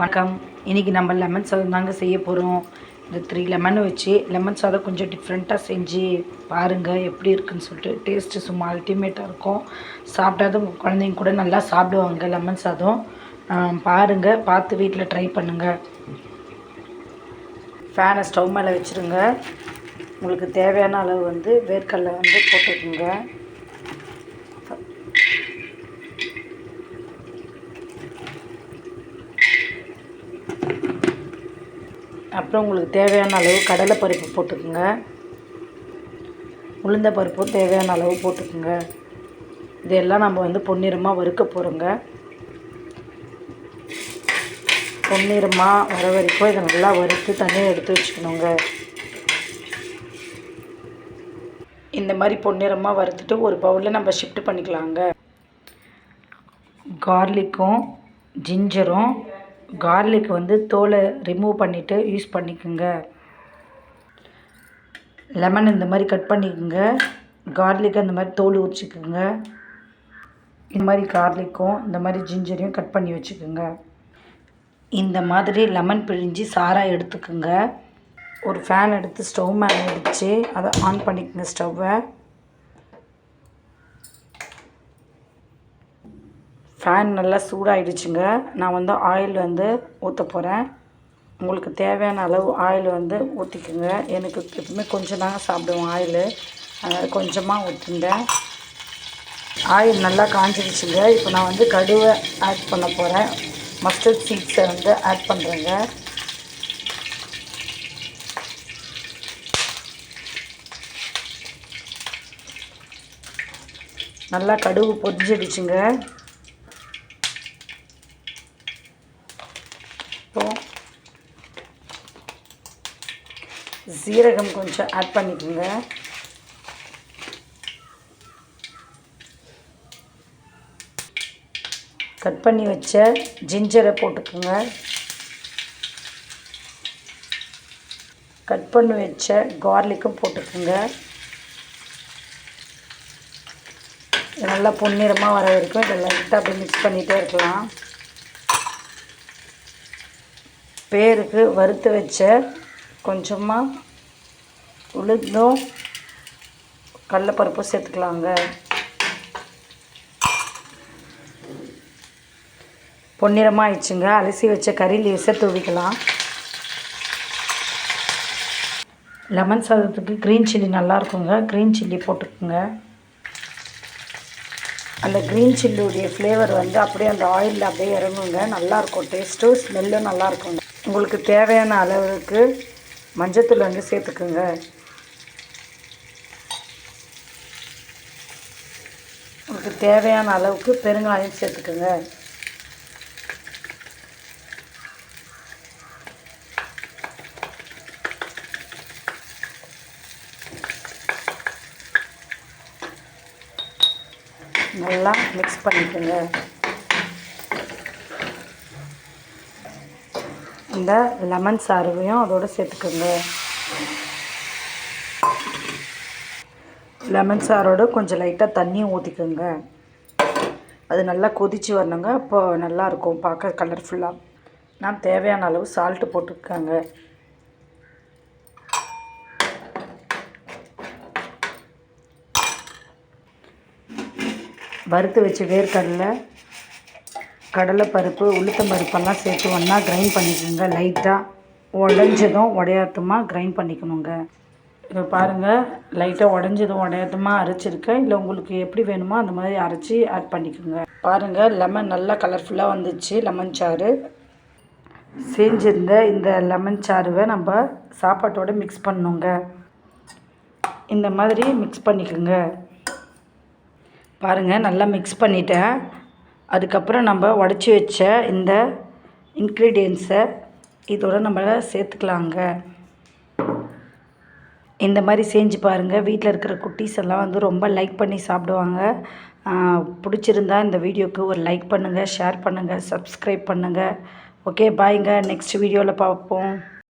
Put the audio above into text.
வணக்கம். இன்றைக்கி நம்ம லெமன் சாதம் தாங்க செய்ய போகிறோம். இந்த 3 லெமன் வச்சு லெமன் சாதம் கொஞ்சம் டிஃப்ரெண்ட்டாக செஞ்சு பாருங்கள் எப்படி இருக்குன்னு சொல்லிட்டு. டேஸ்ட்டு சும்மா அல்டிமேட்டாக இருக்கும். சாப்பிட்டாத குழந்தைங்க கூட நல்லா சாப்பிடுவாங்க லெமன் சாதம். பாருங்கள், பார்த்து வீட்டில் ட்ரை பண்ணுங்கள். ஃபேனை ஸ்டவ் மேலே வச்சுருங்க. உங்களுக்கு தேவையான அளவு வேர்க்கடலை போட்டுக்கோங்க. அப்புறம் உங்களுக்கு தேவையான அளவு கடலைப்பருப்பு போட்டுக்குங்க. உளுந்த பருப்பும் தேவையான அளவு போட்டுக்குங்க. இதெல்லாம் நம்ம பொன்னிறமாக வறுக்க போகிறோங்க. பொன்னிறமாக வர வரைக்கும் இதை நல்லா வறுத்து தனியாக எடுத்து வச்சுக்கணுங்க. இந்த மாதிரி பொன்னிறமாக வறுத்துட்டு ஒரு பவுலில் நம்ம ஷிஃப்ட் பண்ணிக்கலாங்க. கார்லிக்கும் ஜிஞ்சரும், கார்லிக் தோலை ரிமூவ் பண்ணிவிட்டு யூஸ் பண்ணிக்கோங்க. லெமன் இந்த மாதிரி கட் பண்ணிக்கோங்க. கார்லிக் அந்த மாதிரி தோல் உரிச்சிக்கோங்க. இந்த மாதிரி கார்லிக்கும் இந்த மாதிரி ஜிஞ்சரையும் கட் பண்ணி வச்சுக்கோங்க. இந்த மாதிரி லெமன் பிழிஞ்சு சாராக எடுத்துக்கோங்க. ஒரு ஃபேன் எடுத்து ஸ்டவ் மேலே வச்சு அதை ஆன் பண்ணிக்கோங்க ஸ்டவ்வை. ஃபேன் நல்லா சூடாகிடுச்சுங்க. நான் ஆயில் ஊற்ற போகிறேன். உங்களுக்கு தேவையான அளவு ஆயில் ஊற்றிக்குங்க. எனக்கு எப்பவுமே கொஞ்சம் தாங்க சாப்பிடுவோம் ஆயில், அதனால் கொஞ்சமாக ஊற்றிட்டேன். ஆயில் நல்லா காஞ்சிடுச்சுங்க. இப்போ நான் கடுவை ஆட் பண்ண போகிறேன். மஸ்டர்ட் சீட்ஸை ஆட் பண்ணுறேங்க. நல்லா கடுகு பொரிஞ்சிடுச்சுங்க. இப்போது சீரகம் கொஞ்சம் ஆட் பண்ணிக்கோங்க. கட் பண்ணி வச்ச ஜிஞ்சரை போட்டுக்கோங்க. கட் பண்ணி வச்ச கார்லிக்கும் போட்டுக்கோங்க. நல்லா பொன்னிறமாக வர வரைக்கும் இதை லைட்டாக அப்படியே மிக்ஸ் பண்ணிகிட்டே இருக்கலாம். பேருக்கு வறுத்து வச்ச கொஞ்சமாக உளுந்தும் கடலைப்பருப்பும் சேர்த்துக்கலாங்க. பொன்னிறமாக ஆயிடுச்சுங்க. அலசி வச்ச கறி லீவ்ஸை தூவிக்கலாம். லெமன் சாதத்துக்கு க்ரீன் சில்லி நல்லாயிருக்குங்க. க்ரீன் சில்லி போட்டுக்குங்க. அந்த க்ரீன் சில்லியுடைய ஃப்ளேவர் அப்படியே அந்த ஆயிலில் அப்படியே இறங்குங்க. நல்லாயிருக்கும். டேஸ்ட்டும் ஸ்மெல்லும் நல்லாயிருக்குங்க. உங்களுக்கு தேவையான அளவுக்கு மஞ்சத்தூள் சேர்த்துக்குங்க. உங்களுக்கு தேவையான அளவுக்கு பெருங்காயம் சேர்த்துக்குங்க. நல்லா மிக்ஸ் பண்ணிக்கோங்க. இந்த லெமன் சாறுவையும் அதோடு சேர்த்துக்கோங்க. லெமன் சாரோடு கொஞ்சம் லைட்டாக தண்ணியும் ஊற்றிக்கோங்க. அது நல்லா கொதித்து வரணுங்க. அப்போ நல்லாயிருக்கும் பார்க்க கலர்ஃபுல்லாக. நான் தேவையான அளவு சால்ட்டு போட்டுக்கோங்க. வறுத்து வச்சு வேர்க்கடலை, கடலைப்பருப்பு, உளுத்தம் பருப்பெல்லாம் சேர்த்து ஒன்றா கிரைண்ட் பண்ணிக்கோங்க. லைட்டாக உடஞ்சதும் உடையாத்தமாக கிரைண்ட் பண்ணிக்கணுங்க. இப்போ பாருங்கள், லைட்டாக உடஞ்சதும் உடையாத்தமாக அரைச்சிருக்கேன். இல்லை உங்களுக்கு எப்படி வேணுமோ அந்த மாதிரி அரைச்சி ஆட் பண்ணிக்கோங்க. பாருங்கள், லெமன் நல்லா கலர்ஃபுல்லாக வந்துச்சு. லெமன் சாறு செஞ்சிருந்த இந்த லெமன் சாறுவை நம்ம சாப்பாட்டோடு மிக்ஸ் பண்ணணுங்க. இந்த மாதிரி மிக்ஸ் பண்ணிக்கோங்க. பாருங்கள், நல்லா மிக்ஸ் பண்ணிட்டேன். அதுக்கப்புறம் நம்ம உடச்சி வச்ச இந்த இன்க்ரீடியன்ஸை இதோட நம்ம சேர்த்துக்கலாங்க. இந்த மாதிரி செஞ்சு பாருங்கள். வீட்டில் இருக்கிற குட்டீஸ் எல்லாம் ரொம்ப லைக் பண்ணி சாப்பிடுவாங்க. பிடிச்சிருந்தா இந்த வீடியோவுக்கு ஒரு லைக் பண்ணுங்கள், ஷேர் பண்ணுங்கள், சப்ஸ்கிரைப் பண்ணுங்கள். ஓகே, பாய்ங்க. நெக்ஸ்ட் வீடியோவில் பார்ப்போம்.